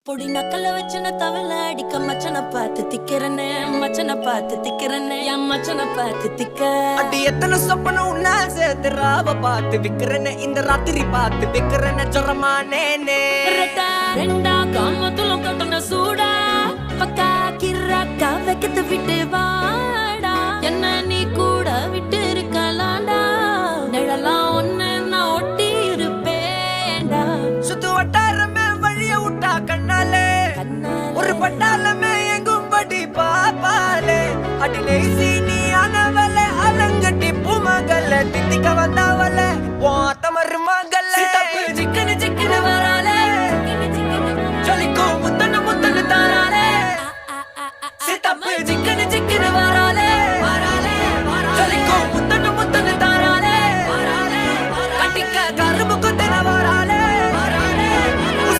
பொடி நக்கல வச்சன தவள அடிக்க மச்சனை பார்த்து திக்கிறனே மச்சனை பார்த்து திக்கிறனே என் மச்சனை பார்த்து திக்க அடி எத்தனை சொப்பனம் உன்னா சேர்த்து ராவ பார்த்து விக்கிறனே இந்த ராத்திரி பார்த்து விக்கிறனே ஜொரமானேனே ரெண்டா காமத்துல கட்டண சூடா பக்கா கிராக்கா வைக்கத்து விட்டு வாடா என்ன நீ கூட விட்டு இருக்கலாண்டா நிழலாம் ஒன்னு நான் ஒட்டி இருப்பேன்டா சுத்து வட்டாரமே வழிய விட்டா கண்ணாலே ஒரு பட்டால